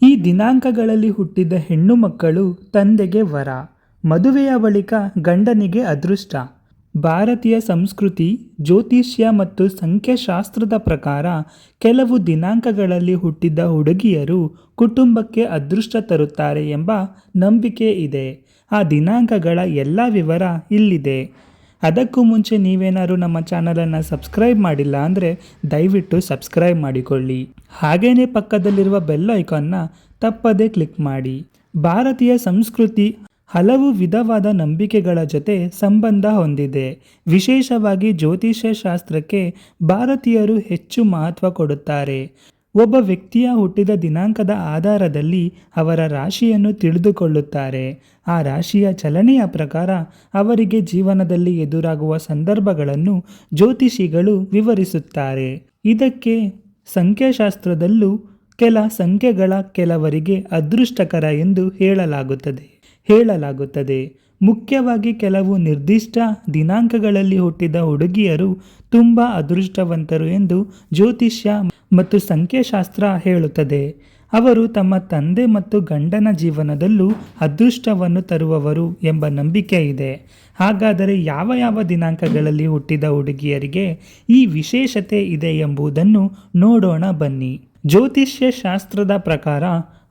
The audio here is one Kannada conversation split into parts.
ಈ ದಿನಾಂಕಗಳಲ್ಲಿ ಹುಟ್ಟಿದ ಹೆಣ್ಣು ಮಕ್ಕಳು ತಂದೆಗೆ ವರ, ಮದುವೆಯ ಬಳಿಕ ಗಂಡನಿಗೆ ಅದೃಷ್ಟ. ಭಾರತೀಯ ಸಂಸ್ಕೃತಿ, ಜ್ಯೋತಿಷ್ಯ ಮತ್ತು ಸಂಖ್ಯಾಶಾಸ್ತ್ರದ ಪ್ರಕಾರ ಕೆಲವು ದಿನಾಂಕಗಳಲ್ಲಿ ಹುಟ್ಟಿದ ಹುಡುಗಿಯರು ಕುಟುಂಬಕ್ಕೆ ಅದೃಷ್ಟ ತರುತ್ತಾರೆ ಎಂಬ ನಂಬಿಕೆ ಇದೆ. ಆ ದಿನಾಂಕಗಳ ಎಲ್ಲ ವಿವರ ಇಲ್ಲಿದೆ. ಅದಕ್ಕೂ ಮುಂಚೆ ನೀವೇನಾದ್ರು ನಮ್ಮ ಚಾನಲನ್ನು ಸಬ್ಸ್ಕ್ರೈಬ್ ಮಾಡಿಲ್ಲ ಅಂದರೆ ದಯವಿಟ್ಟು ಸಬ್ಸ್ಕ್ರೈಬ್ ಮಾಡಿಕೊಳ್ಳಿ. ಹಾಗೇನೇ ಪಕ್ಕದಲ್ಲಿರುವ ಬೆಲ್ ಐಕಾನ್ನ ತಪ್ಪದೇ ಕ್ಲಿಕ್ ಮಾಡಿ. ಭಾರತೀಯ ಸಂಸ್ಕೃತಿ ಹಲವು ವಿಧವಾದ ನಂಬಿಕೆಗಳ ಜೊತೆ ಸಂಬಂಧ ಹೊಂದಿದೆ. ವಿಶೇಷವಾಗಿ ಜ್ಯೋತಿಷ್ಯ ಶಾಸ್ತ್ರಕ್ಕೆ ಭಾರತೀಯರು ಹೆಚ್ಚು ಮಹತ್ವ ಕೊಡುತ್ತಾರೆ. ಒಬ್ಬ ವ್ಯಕ್ತಿಯ ಹುಟ್ಟಿದ ದಿನಾಂಕದ ಆಧಾರದಲ್ಲಿ ಅವರ ರಾಶಿಯನ್ನು ತಿಳಿದುಕೊಳ್ಳುತ್ತಾರೆ. ಆ ರಾಶಿಯ ಚಲನೆಯ ಪ್ರಕಾರ ಅವರಿಗೆ ಜೀವನದಲ್ಲಿ ಎದುರಾಗುವ ಸಂದರ್ಭಗಳನ್ನು ಜ್ಯೋತಿಷಿಗಳು ವಿವರಿಸುತ್ತಾರೆ. ಇದಕ್ಕೆ ಸಂಖ್ಯಾಶಾಸ್ತ್ರದಲ್ಲೂ ಕೆಲ ಸಂಖ್ಯೆಗಳ ಕೆಲವರಿಗೆ ಅದೃಷ್ಟಕರ ಎಂದು ಹೇಳಲಾಗುತ್ತದೆ. ಮುಖ್ಯವಾಗಿ ಕೆಲವು ನಿರ್ದಿಷ್ಟ ದಿನಾಂಕಗಳಲ್ಲಿ ಹುಟ್ಟಿದ ಹುಡುಗಿಯರು ತುಂಬ ಅದೃಷ್ಟವಂತರು ಎಂದು ಜ್ಯೋತಿಷ್ಯ ಮತ್ತು ಸಂಖ್ಯಾಶಾಸ್ತ್ರ ಹೇಳುತ್ತದೆ. ಅವರು ತಮ್ಮ ತಂದೆ ಮತ್ತು ಗಂಡನ ಜೀವನದಲ್ಲೂ ಅದೃಷ್ಟವನ್ನು ತರುವವರು ಎಂಬ ನಂಬಿಕೆ ಇದೆ. ಹಾಗಾದರೆ ಯಾವ ದಿನಾಂಕಗಳಲ್ಲಿ ಹುಟ್ಟಿದ ಹುಡುಗಿಯರಿಗೆ ಈ ವಿಶೇಷತೆ ಇದೆ ಎಂಬುದನ್ನು ನೋಡೋಣ ಬನ್ನಿ. ಜ್ಯೋತಿಷ್ಯ ಶಾಸ್ತ್ರದ ಪ್ರಕಾರ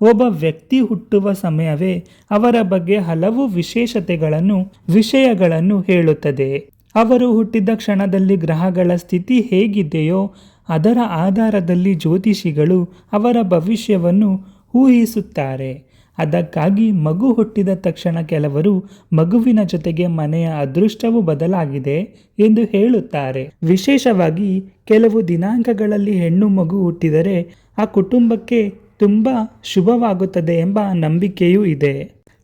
ಒಬ್ಬ ವ್ಯಕ್ತಿ ಹುಟ್ಟುವ ಸಮಯವೇ ಅವರ ಬಗ್ಗೆ ಹಲವು ವಿಷಯಗಳನ್ನು ಹೇಳುತ್ತದೆ. ಅವರು ಹುಟ್ಟಿದ ಕ್ಷಣದಲ್ಲಿ ಗ್ರಹಗಳ ಸ್ಥಿತಿ ಹೇಗಿದೆಯೋ ಅದರ ಆಧಾರದಲ್ಲಿ ಜ್ಯೋತಿಷಿಗಳು ಅವರ ಭವಿಷ್ಯವನ್ನು ಊಹಿಸುತ್ತಾರೆ. ಅದಕ್ಕಾಗಿ ಮಗು ಹುಟ್ಟಿದ ತಕ್ಷಣ ಕೆಲವರು ಮಗುವಿನ ಜೊತೆಗೆ ಮನೆಯ ಅದೃಷ್ಟವು ಬದಲಾಗಿದೆ ಎಂದು ಹೇಳುತ್ತಾರೆ. ವಿಶೇಷವಾಗಿ ಕೆಲವು ದಿನಾಂಕಗಳಲ್ಲಿ ಹೆಣ್ಣು ಮಗು ಹುಟ್ಟಿದರೆ ಆ ಕುಟುಂಬಕ್ಕೆ ತುಂಬ ಶುಭವಾಗುತ್ತದೆ ಎಂಬ ನಂಬಿಕೆಯೂ ಇದೆ.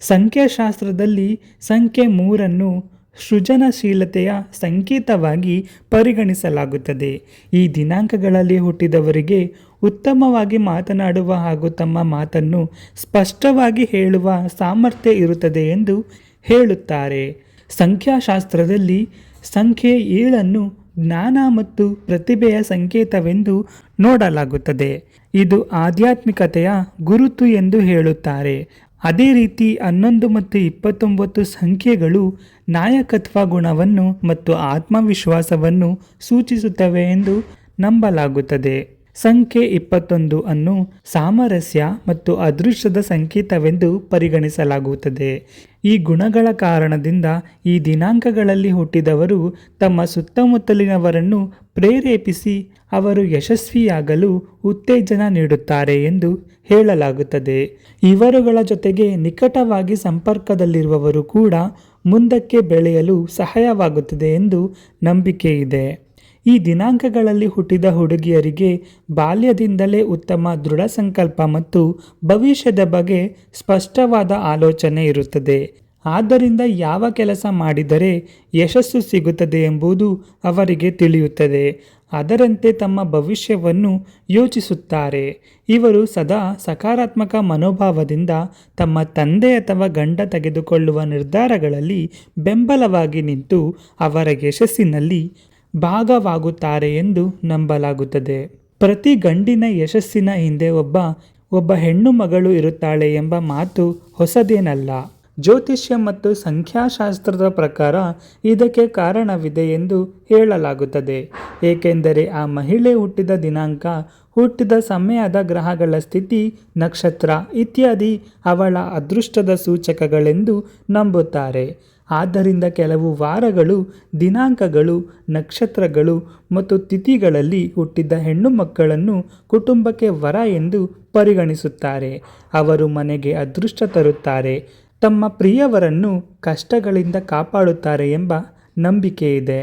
ಸಂಖ್ಯಾಶಾಸ್ತ್ರದಲ್ಲಿ ಸಂಖ್ಯೆ 3 ಸೃಜನಶೀಲತೆಯ ಸಂಕೇತವಾಗಿ ಪರಿಗಣಿಸಲಾಗುತ್ತದೆ. ಈ ದಿನಾಂಕಗಳಲ್ಲಿ ಹುಟ್ಟಿದವರಿಗೆ ಉತ್ತಮವಾಗಿ ಮಾತನಾಡುವ ಹಾಗೂ ತಮ್ಮ ಮಾತನ್ನು ಸ್ಪಷ್ಟವಾಗಿ ಹೇಳುವ ಸಾಮರ್ಥ್ಯ ಇರುತ್ತದೆ ಎಂದು ಹೇಳುತ್ತಾರೆ. ಸಂಖ್ಯಾಶಾಸ್ತ್ರದಲ್ಲಿ ಸಂಖ್ಯೆ 7 ಜ್ಞಾನ ಮತ್ತು ಪ್ರತಿಭೆಯ ಸಂಕೇತವೆಂದು ನೋಡಲಾಗುತ್ತದೆ. ಇದು ಆಧ್ಯಾತ್ಮಿಕತೆಯ ಗುರುತು ಎಂದು ಹೇಳುತ್ತಾರೆ. ಅದೇ ರೀತಿ 11 ಮತ್ತು 29 ಸಂಖ್ಯೆಗಳು ನಾಯಕತ್ವ ಗುಣವನ್ನು ಮತ್ತು ಆತ್ಮವಿಶ್ವಾಸವನ್ನು ಸೂಚಿಸುತ್ತವೆ ಎಂದು ನಂಬಲಾಗುತ್ತದೆ. ಸಂಖ್ಯೆ 21 ಅನ್ನು ಸಾಮರಸ್ಯ ಮತ್ತು ಅದೃಷ್ಟದ ಸಂಕೇತವೆಂದು ಪರಿಗಣಿಸಲಾಗುತ್ತದೆ. ಈ ಗುಣಗಳ ಕಾರಣದಿಂದ ಈ ದಿನಾಂಕಗಳಲ್ಲಿ ಹುಟ್ಟಿದವರು ತಮ್ಮ ಸುತ್ತಮುತ್ತಲಿನವರನ್ನು ಪ್ರೇರೇಪಿಸಿ ಅವರು ಯಶಸ್ವಿಯಾಗಲು ಉತ್ತೇಜನ ನೀಡುತ್ತಾರೆ ಎಂದು ಹೇಳಲಾಗುತ್ತದೆ. ಇವರುಗಳ ಜೊತೆಗೆ ನಿಕಟವಾಗಿ ಸಂಪರ್ಕದಲ್ಲಿರುವವರು ಕೂಡ ಮುಂದಕ್ಕೆ ಬೆಳೆಯಲು ಸಹಾಯವಾಗುತ್ತದೆ ಎಂದು ನಂಬಿಕೆ ಇದೆ. ಈ ದಿನಾಂಕಗಳಲ್ಲಿ ಹುಟ್ಟಿದ ಹುಡುಗಿಯರಿಗೆ ಬಾಲ್ಯದಿಂದಲೇ ಉತ್ತಮ ದೃಢ ಸಂಕಲ್ಪ ಮತ್ತು ಭವಿಷ್ಯದ ಬಗ್ಗೆ ಸ್ಪಷ್ಟವಾದ ಆಲೋಚನೆ ಇರುತ್ತದೆ. ಆದ್ದರಿಂದ ಯಾವ ಕೆಲಸ ಮಾಡಿದರೆ ಯಶಸ್ಸು ಸಿಗುತ್ತದೆ ಎಂಬುದು ಅವರಿಗೆ ತಿಳಿಯುತ್ತದೆ. ಅದರಂತೆ ತಮ್ಮ ಭವಿಷ್ಯವನ್ನು ಯೋಚಿಸುತ್ತಾರೆ. ಇವರು ಸದಾ ಸಕಾರಾತ್ಮಕ ಮನೋಭಾವದಿಂದ ತಮ್ಮ ತಂದೆ ಅಥವಾ ಗಂಡ ತೆಗೆದುಕೊಳ್ಳುವ ನಿರ್ಧಾರಗಳಲ್ಲಿ ಬೆಂಬಲವಾಗಿ ನಿಂತು ಅವರ ಯಶಸ್ಸಿನಲ್ಲಿ ಭಾಗವಾಗುತ್ತಾರೆ ಎಂದು ನಂಬಲಾಗುತ್ತದೆ. ಪ್ರತಿ ಗಂಡಿನ ಯಶಸ್ಸಿನ ಹಿಂದೆ ಒಬ್ಬ ಹೆಣ್ಣು ಮಗಳು ಇರುತ್ತಾಳೆ ಎಂಬ ಮಾತು ಹೊಸದೇನಲ್ಲ. ಜ್ಯೋತಿಷ್ಯ ಮತ್ತು ಸಂಖ್ಯಾಶಾಸ್ತ್ರದ ಪ್ರಕಾರ ಇದಕ್ಕೆ ಕಾರಣವಿದೆ ಎಂದು ಹೇಳಲಾಗುತ್ತದೆ. ಏಕೆಂದರೆ ಆ ಮಹಿಳೆ ಹುಟ್ಟಿದ ದಿನಾಂಕ, ಹುಟ್ಟಿದ ಸಮಯದ ಗ್ರಹಗಳ ಸ್ಥಿತಿ, ನಕ್ಷತ್ರ ಇತ್ಯಾದಿ ಅವಳ ಅದೃಷ್ಟದ ಸೂಚಕಗಳೆಂದು ನಂಬುತ್ತಾರೆ. ಆದ್ದರಿಂದ ಕೆಲವು ವಾರಗಳು, ದಿನಾಂಕಗಳು, ನಕ್ಷತ್ರಗಳು ಮತ್ತು ತಿಥಿಗಳಲ್ಲಿ ಹುಟ್ಟಿದ ಹೆಣ್ಣು ಮಕ್ಕಳನ್ನು ಕುಟುಂಬಕ್ಕೆ ವರ ಎಂದು ಪರಿಗಣಿಸುತ್ತಾರೆ. ಅವರು ಮನೆಗೆ ಅದೃಷ್ಟ ತರುತ್ತಾರೆ, ತಮ್ಮ ಪ್ರಿಯವರನ್ನು ಕಷ್ಟಗಳಿಂದ ಕಾಪಾಡುತ್ತಾರೆ ಎಂಬ ನಂಬಿಕೆ ಇದೆ.